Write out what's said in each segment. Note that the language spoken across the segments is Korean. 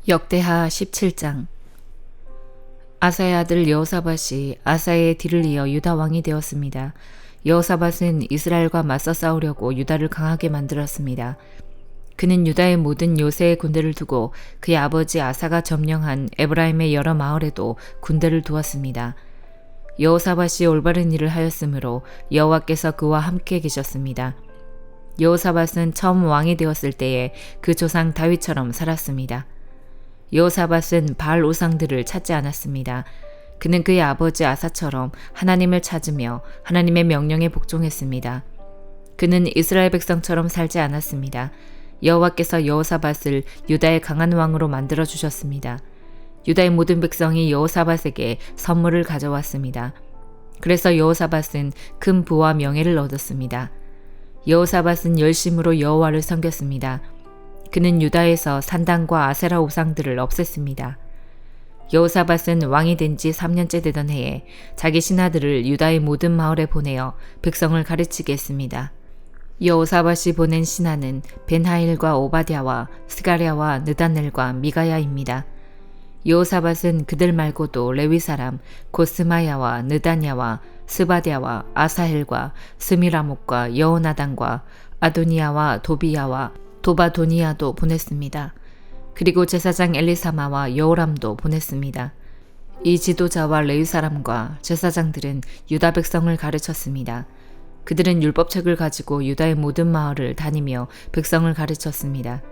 역대하 17장. 아사의 아들 여호사밧이 아사의 뒤를 이어 유다 왕이 되었습니다. 여호사밧은 이스라엘과 맞서 싸우려고 유다를 강하게 만들었습니다. 그는 유다의 모든 요새의 군대를 두고 그의 아버지 아사가 점령한 에브라임의 여러 마을에도 군대를 두었습니다. 여호사밧이 올바른 일을 하였으므로 여호와께서 그와 함께 계셨습니다. 여호사밧은 처음 왕이 되었을 때에 그 조상 다윗처럼 살았습니다. 여호사밧은 바알 우상들을 찾지 않았습니다. 그는 그의 아버지 아사처럼 하나님을 찾으며 하나님의 명령에 복종했습니다. 그는 이스라엘 백성처럼 살지 않았습니다. 여호와께서 여호사밧을 유다의 강한 왕으로 만들어 주셨습니다. 유다의 모든 백성이 여호사밧에게 선물을 가져왔습니다. 그래서 여호사밧은 큰 부와 명예를 얻었습니다. 여호사밧은 열심으로 여호와를 섬겼습니다. 그는 유다에서 산당과 아세라 우상들을 없앴습니다. 여호사밧은 왕이 된 지 3년째 되던 해에 자기 신하들을 유다의 모든 마을에 보내어 백성을 가르치게 했습니다. 여호사밧이 보낸 신하는 벤하일과 오바댜와 스가랴와 느다넬과 미가야입니다. 여호사밧은 그들 말고도 레위 사람 고스마야와 느다냐와 스바댜와 아사헬과 스미라목과 여호나단과 아도니아와 도비야와 도바도니아도 보냈습니다. 그리고 제사장 엘리사마와 여호람도 보냈습니다. 이 지도자와 레위 사람과 제사장들은 유다 백성을 가르쳤습니다. 그들은 율법책을 가지고 유다의 모든 마을을 다니며 백성을 가르쳤습니다.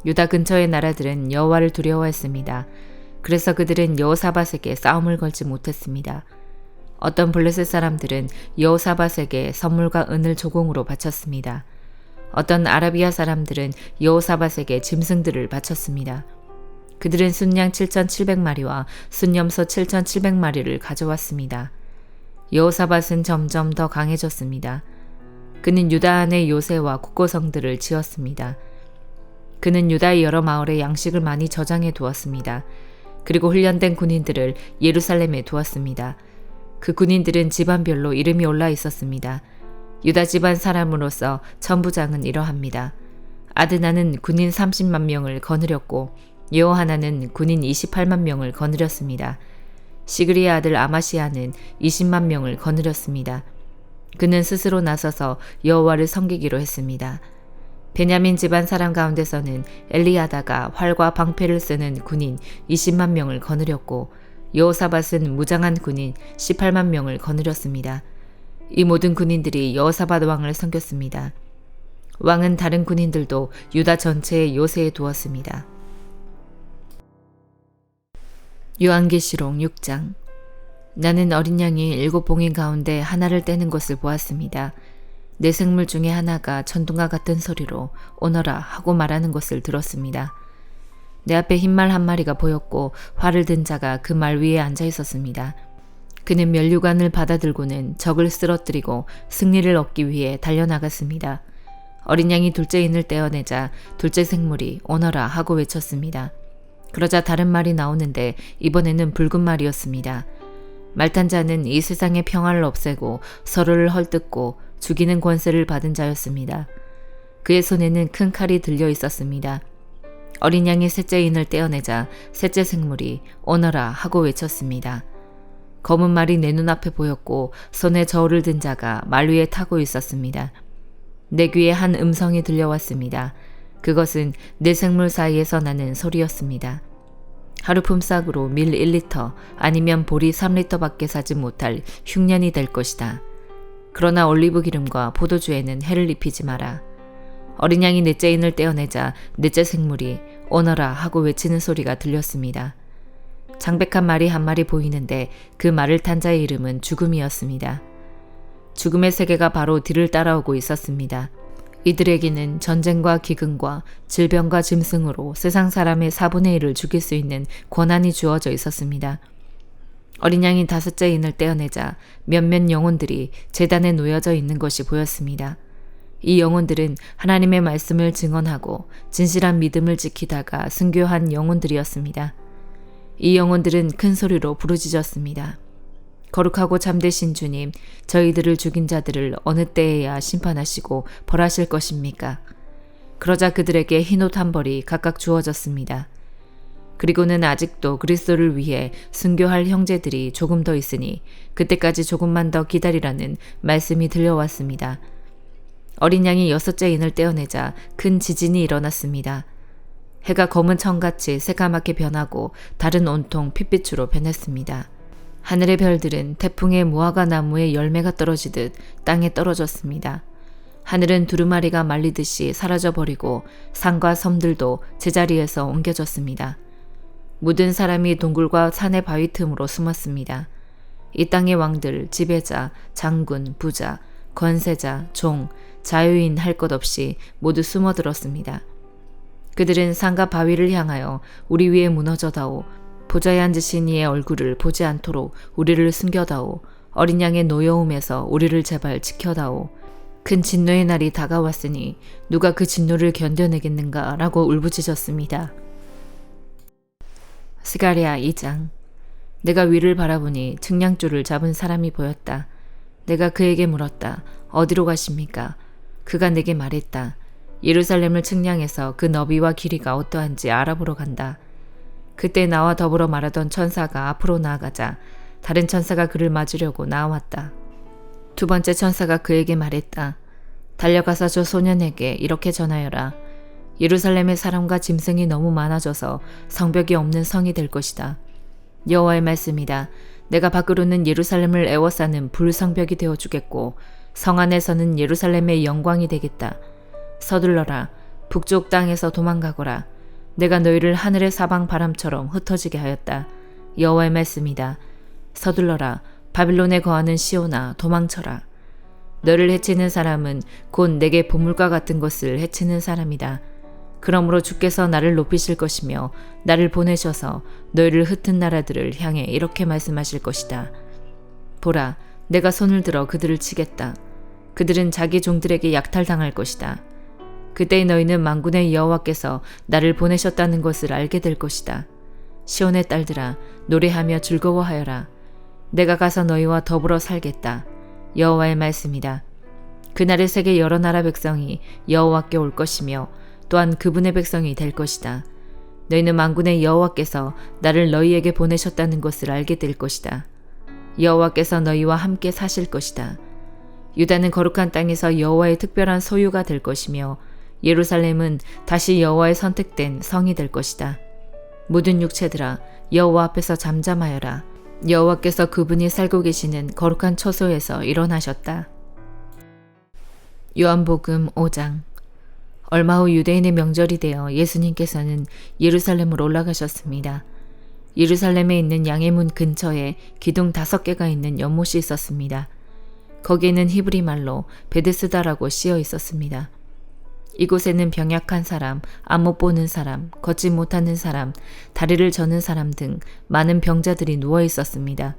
유다 근처의 나라들은 여호와를 두려워했습니다. 그래서 그들은 여호사밧에게 싸움을 걸지 못했습니다. 어떤 블레셋 사람들은 여호사밧에게 선물과 은을 조공으로 바쳤습니다. 어떤 아라비아 사람들은 여호사밧에게 짐승들을 바쳤습니다. 그들은 순양 7,700마리와 순염소 7,700마리를 가져왔습니다. 여호사밧은 점점 더 강해졌습니다. 그는 유다 안에 요새와 국고성들을 지었습니다. 그는 유다의 여러 마을에 양식을 많이 저장해 두었습니다. 그리고 훈련된 군인들을 예루살렘에 두었습니다. 그 군인들은 집안별로 이름이 올라 있었습니다. 유다 집안 사람으로서 천부장은 이러합니다. 아드나는 군인 30만 명을 거느렸고 여호하나는 군인 28만 명을 거느렸습니다. 시그리의 아들 아마시아는 20만 명을 거느렸습니다. 그는 스스로 나서서 여호와를 섬기기로 했습니다. 베냐민 집안 사람 가운데서는 엘리야다가 활과 방패를 쓰는 군인 20만 명을 거느렸고 여호사밧은 무장한 군인 18만 명을 거느렸습니다. 이 모든 군인들이 여호사밧 왕을 섬겼습니다. 왕은 다른 군인들도 유다 전체의 요새에 두었습니다. 요한계시록 6장. 나는 어린 양이 7봉인 가운데 하나를 떼는 것을 보았습니다. 내 생물 중에 하나가 천둥과 같은 소리로 오너라 하고 말하는 것을 들었습니다. 내 앞에 흰말 한 마리가 보였고 활을 든 자가 그 말 위에 앉아 있었습니다. 그는 면류관을 받아들고는 적을 쓰러뜨리고 승리를 얻기 위해 달려나갔습니다. 어린 양이 둘째 인을 떼어내자 둘째 생물이 오너라 하고 외쳤습니다. 그러자 다른 말이 나오는데 이번에는 붉은 말이었습니다. 말탄 자는 이 세상의 평화를 없애고 서로를 헐뜯고 죽이는 권세를 받은 자였습니다. 그의 손에는 큰 칼이 들려 있었습니다. 어린 양이 셋째 인을 떼어내자 셋째 생물이 오너라 하고 외쳤습니다. 검은 말이 내 눈앞에 보였고 손에 저울을 든 자가 말 위에 타고 있었습니다. 내 귀에 한 음성이 들려왔습니다. 그것은 내 생물 사이에서 나는 소리였습니다. 하루 품삯으로 밀 1리터 아니면 보리 3리터밖에 사지 못할 흉년이 될 것이다. 그러나 올리브 기름과 포도주에는 해를 입히지 마라. 어린 양이 넷째 인을 떼어내자 넷째 생물이 오너라 하고 외치는 소리가 들렸습니다. 창백한 말이 한 마리 보이는데 그 말을 탄 자의 이름은 죽음이었습니다. 죽음의 세계가 바로 뒤를 따라오고 있었습니다. 이들에게는 전쟁과 기근과 질병과 짐승으로 세상 사람의 4분의 1을 죽일 수 있는 권한이 주어져 있었습니다. 어린 양이 다섯째 인을 떼어내자 몇몇 영혼들이 제단에 놓여져 있는 것이 보였습니다. 이 영혼들은 하나님의 말씀을 증언하고 진실한 믿음을 지키다가 순교한 영혼들이었습니다. 이 영혼들은 큰 소리로 부르짖었습니다. 거룩하고 참되신 주님, 저희들을 죽인 자들을 어느 때에야 심판하시고 벌하실 것입니까? 그러자 그들에게 흰옷 한 벌이 각각 주어졌습니다. 그리고는 아직도 그리스도를 위해 순교할 형제들이 조금 더 있으니 그때까지 조금만 더 기다리라는 말씀이 들려왔습니다. 어린 양이 6째 인을 떼어내자 큰 지진이 일어났습니다. 해가 검은 청같이 새까맣게 변하고 달은 온통 핏빛으로 변했습니다. 하늘의 별들은 태풍에 무화과 나무에 열매가 떨어지듯 땅에 떨어졌습니다. 하늘은 두루마리가 말리듯이 사라져버리고 산과 섬들도 제자리에서 옮겨졌습니다. 모든 사람이 동굴과 산의 바위 틈으로 숨었습니다. 이 땅의 왕들, 지배자, 장군, 부자, 권세자, 종, 자유인 할 것 없이 모두 숨어들었습니다. 그들은 산과 바위를 향하여 우리 위에 무너져다오, 보좌에 앉으신 이의 얼굴을 보지 않도록 우리를 숨겨다오, 어린 양의 노여움에서 우리를 제발 지켜다오, 큰 진노의 날이 다가왔으니 누가 그 진노를 견뎌내겠는가 라고 울부짖었습니다. 스가랴 2장. 내가 위를 바라보니 측량줄을 잡은 사람이 보였다. 내가 그에게 물었다. 어디로 가십니까? 그가 내게 말했다. 예루살렘을 측량해서 그 너비와 길이가 어떠한지 알아보러 간다. 그때 나와 더불어 말하던 천사가 앞으로 나아가자 다른 천사가 그를 맞으려고 나왔다. 두 번째 천사가 그에게 말했다. 달려가서 저 소년에게 이렇게 전하여라. 예루살렘의 사람과 짐승이 너무 많아져서 성벽이 없는 성이 될 것이다. 여호와의 말씀이다. 내가 밖으로는 예루살렘을 에워싸는 불성벽이 되어주겠고 성 안에서는 예루살렘의 영광이 되겠다. 서둘러라. 북쪽 땅에서 도망가거라. 내가 너희를 하늘의 사방 바람처럼 흩어지게 하였다. 여호와의 말씀이다. 서둘러라. 바빌론에 거하는 시온아 도망쳐라. 너를 해치는 사람은 곧 내게 보물과 같은 것을 해치는 사람이다. 그러므로 주께서 나를 높이실 것이며 나를 보내셔서 너희를 흩은 나라들을 향해 이렇게 말씀하실 것이다. 보라, 내가 손을 들어 그들을 치겠다. 그들은 자기 종들에게 약탈당할 것이다. 그때 너희는 만군의 여호와께서 나를 보내셨다는 것을 알게 될 것이다. 시온의 딸들아, 노래하며 즐거워하여라. 내가 가서 너희와 더불어 살겠다. 여호와의 말씀이다. 그날의 세계 여러 나라 백성이 여호와께 올 것이며 또한 그분의 백성이 될 것이다. 너희는 만군의 여호와께서 나를 너희에게 보내셨다는 것을 알게 될 것이다. 여호와께서 너희와 함께 사실 것이다. 유다는 거룩한 땅에서 여호와의 특별한 소유가 될 것이며 예루살렘은 다시 여호와의 선택된 성이 될 것이다. 모든 육체들아, 여호와 앞에서 잠잠하여라. 여호와께서 그분이 살고 계시는 거룩한 처소에서 일어나셨다. 요한복음 5장. 얼마 후 유대인의 명절이 되어 예수님께서는 예루살렘으로 올라가셨습니다. 예루살렘에 있는 양의 문 근처에 기둥 5개가 있는 연못이 있었습니다. 거기에는 히브리 말로 베데스다라고 씌어 있었습니다. 이곳에는 병약한 사람, 안 못 보는 사람, 걷지 못하는 사람, 다리를 저는 사람 등 많은 병자들이 누워 있었습니다.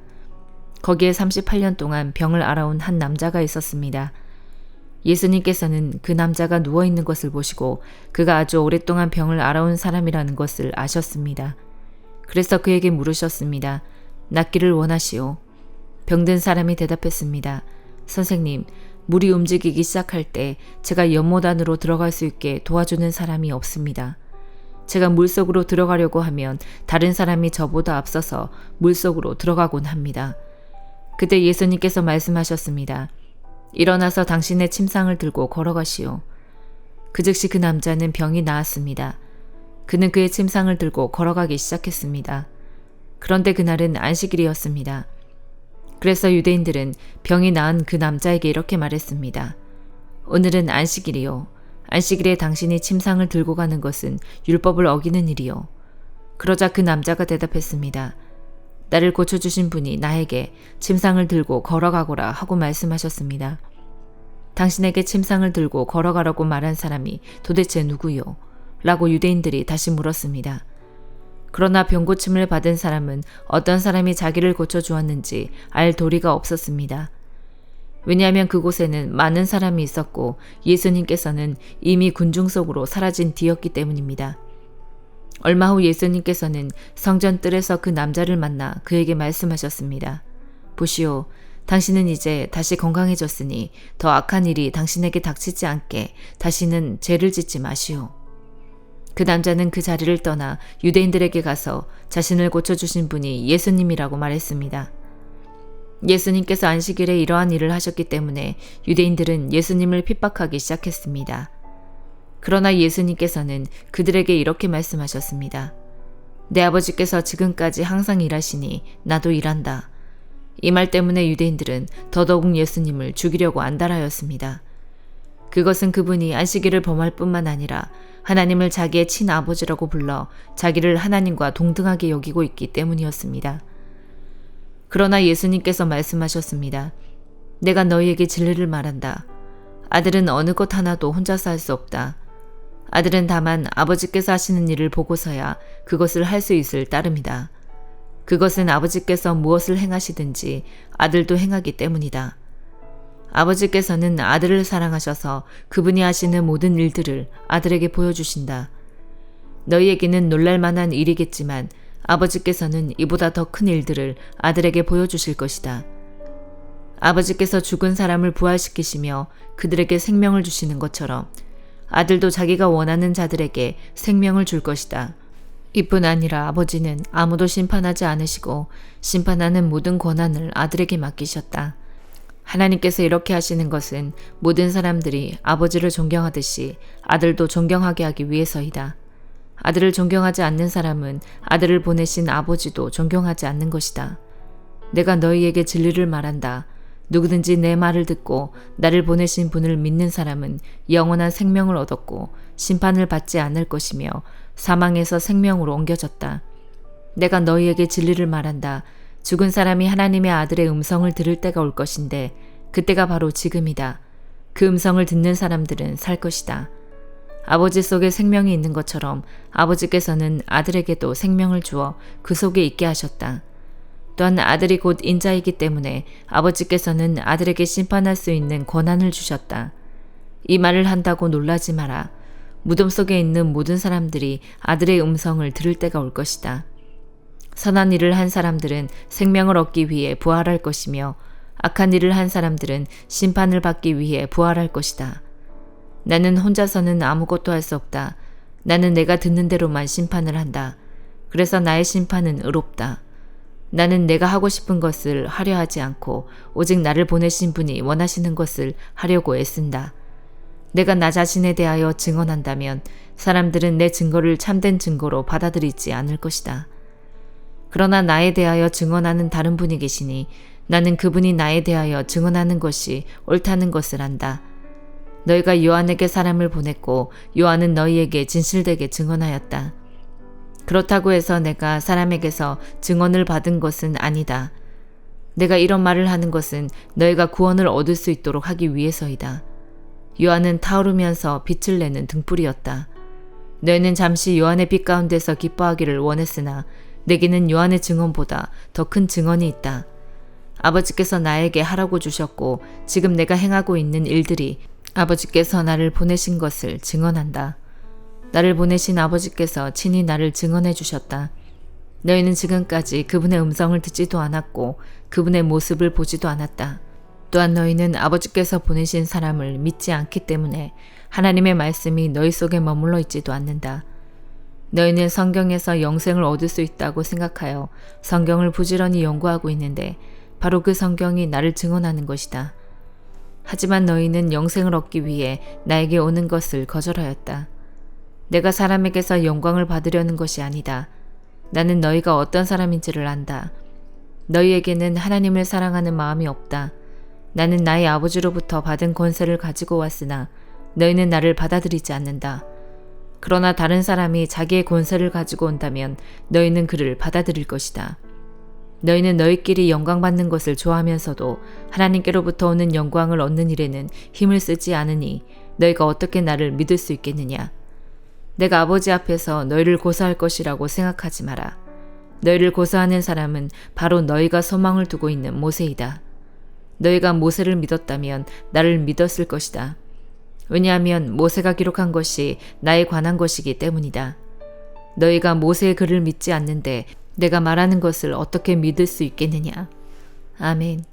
거기에 38년 동안 병을 앓아온 한 남자가 있었습니다. 예수님께서는 그 남자가 누워있는 것을 보시고 그가 아주 오랫동안 병을 앓아온 사람이라는 것을 아셨습니다. 그래서 그에게 물으셨습니다. 낫기를 원하시오? 병든 사람이 대답했습니다. 선생님, 물이 움직이기 시작할 때 제가 연못 안으로 들어갈 수 있게 도와주는 사람이 없습니다. 제가 물속으로 들어가려고 하면 다른 사람이 저보다 앞서서 물속으로 들어가곤 합니다. 그때 예수님께서 말씀하셨습니다. 일어나서 당신의 침상을 들고 걸어가시오. 그 즉시 그 남자는 병이 나았습니다. 그는 그의 침상을 들고 걸어가기 시작했습니다. 그런데 그날은 안식일이었습니다. 그래서 유대인들은 병이 나은 그 남자에게 이렇게 말했습니다. 오늘은 안식일이요. 안식일에 당신이 침상을 들고 가는 것은 율법을 어기는 일이요. 그러자 그 남자가 대답했습니다. 나를 고쳐주신 분이 나에게 침상을 들고 걸어가거라 하고 말씀하셨습니다. 당신에게 침상을 들고 걸어가라고 말한 사람이 도대체 누구요? 라고 유대인들이 다시 물었습니다. 그러나 병고침을 받은 사람은 어떤 사람이 자기를 고쳐주었는지 알 도리가 없었습니다. 왜냐하면 그곳에는 많은 사람이 있었고 예수님께서는 이미 군중 속으로 사라진 뒤였기 때문입니다. 얼마 후 예수님께서는 성전 뜰에서 그 남자를 만나 그에게 말씀하셨습니다. 보시오, 당신은 이제 다시 건강해졌으니 더 악한 일이 당신에게 닥치지 않게 다시는 죄를 짓지 마시오. 그 남자는 그 자리를 떠나 유대인들에게 가서 자신을 고쳐주신 분이 예수님이라고 말했습니다. 예수님께서 안식일에 이러한 일을 하셨기 때문에 유대인들은 예수님을 핍박하기 시작했습니다. 그러나 예수님께서는 그들에게 이렇게 말씀하셨습니다. 내 아버지께서 지금까지 항상 일하시니 나도 일한다. 이 말 때문에 유대인들은 더더욱 예수님을 죽이려고 안달하였습니다. 그것은 그분이 안식일을 범할 뿐만 아니라 하나님을 자기의 친아버지라고 불러 자기를 하나님과 동등하게 여기고 있기 때문이었습니다. 그러나 예수님께서 말씀하셨습니다. 내가 너희에게 진리를 말한다. 아들은 어느 것 하나도 혼자서 할 수 없다. 아들은 다만 아버지께서 하시는 일을 보고서야 그것을 할 수 있을 따름이다. 그것은 아버지께서 무엇을 행하시든지 아들도 행하기 때문이다. 아버지께서는 아들을 사랑하셔서 그분이 하시는 모든 일들을 아들에게 보여주신다. 너희에게는 놀랄만한 일이겠지만 아버지께서는 이보다 더 큰 일들을 아들에게 보여주실 것이다. 아버지께서 죽은 사람을 부활시키시며 그들에게 생명을 주시는 것처럼 아들도 자기가 원하는 자들에게 생명을 줄 것이다. 이뿐 아니라 아버지는 아무도 심판하지 않으시고 심판하는 모든 권한을 아들에게 맡기셨다. 하나님께서 이렇게 하시는 것은 모든 사람들이 아버지를 존경하듯이 아들도 존경하게 하기 위해서이다. 아들을 존경하지 않는 사람은 아들을 보내신 아버지도 존경하지 않는 것이다. 내가 너희에게 진리를 말한다. 누구든지 내 말을 듣고 나를 보내신 분을 믿는 사람은 영원한 생명을 얻었고 심판을 받지 않을 것이며 사망에서 생명으로 옮겨졌다. 내가 너희에게 진리를 말한다. 죽은 사람이 하나님의 아들의 음성을 들을 때가 올 것인데 그때가 바로 지금이다. 그 음성을 듣는 사람들은 살 것이다. 아버지 속에 생명이 있는 것처럼 아버지께서는 아들에게도 생명을 주어 그 속에 있게 하셨다. 또한 아들이 곧 인자이기 때문에 아버지께서는 아들에게 심판할 수 있는 권한을 주셨다. 이 말을 한다고 놀라지 마라. 무덤 속에 있는 모든 사람들이 아들의 음성을 들을 때가 올 것이다. 선한 일을 한 사람들은 생명을 얻기 위해 부활할 것이며 악한 일을 한 사람들은 심판을 받기 위해 부활할 것이다. 나는 혼자서는 아무것도 할 수 없다. 나는 내가 듣는 대로만 심판을 한다. 그래서 나의 심판은 의롭다. 나는 내가 하고 싶은 것을 하려 하지 않고 오직 나를 보내신 분이 원하시는 것을 하려고 애쓴다. 내가 나 자신에 대하여 증언한다면 사람들은 내 증거를 참된 증거로 받아들이지 않을 것이다. 그러나 나에 대하여 증언하는 다른 분이 계시니 나는 그분이 나에 대하여 증언하는 것이 옳다는 것을 안다. 너희가 요한에게 사람을 보냈고 요한은 너희에게 진실되게 증언하였다. 그렇다고 해서 내가 사람에게서 증언을 받은 것은 아니다. 내가 이런 말을 하는 것은 너희가 구원을 얻을 수 있도록 하기 위해서이다. 요한은 타오르면서 빛을 내는 등불이었다. 너희는 잠시 요한의 빛 가운데서 기뻐하기를 원했으나 내게는 요한의 증언보다 더 큰 증언이 있다. 아버지께서 나에게 하라고 주셨고 지금 내가 행하고 있는 일들이 아버지께서 나를 보내신 것을 증언한다. 나를 보내신 아버지께서 친히 나를 증언해 주셨다. 너희는 지금까지 그분의 음성을 듣지도 않았고 그분의 모습을 보지도 않았다. 또한 너희는 아버지께서 보내신 사람을 믿지 않기 때문에 하나님의 말씀이 너희 속에 머물러 있지도 않는다. 너희는 성경에서 영생을 얻을 수 있다고 생각하여 성경을 부지런히 연구하고 있는데 바로 그 성경이 나를 증언하는 것이다. 하지만 너희는 영생을 얻기 위해 나에게 오는 것을 거절하였다. 내가 사람에게서 영광을 받으려는 것이 아니다. 나는 너희가 어떤 사람인지를 안다. 너희에게는 하나님을 사랑하는 마음이 없다. 나는 나의 아버지로부터 받은 권세를 가지고 왔으나 너희는 나를 받아들이지 않는다. 그러나 다른 사람이 자기의 권세를 가지고 온다면 너희는 그를 받아들일 것이다. 너희는 너희끼리 영광받는 것을 좋아하면서도 하나님께로부터 오는 영광을 얻는 일에는 힘을 쓰지 않으니 너희가 어떻게 나를 믿을 수 있겠느냐. 내가 아버지 앞에서 너희를 고소할 것이라고 생각하지 마라. 너희를 고소하는 사람은 바로 너희가 소망을 두고 있는 모세이다. 너희가 모세를 믿었다면 나를 믿었을 것이다. 왜냐하면 모세가 기록한 것이 나에 관한 것이기 때문이다. 너희가 모세의 글을 믿지 않는데 내가 말하는 것을 어떻게 믿을 수 있겠느냐. 아멘.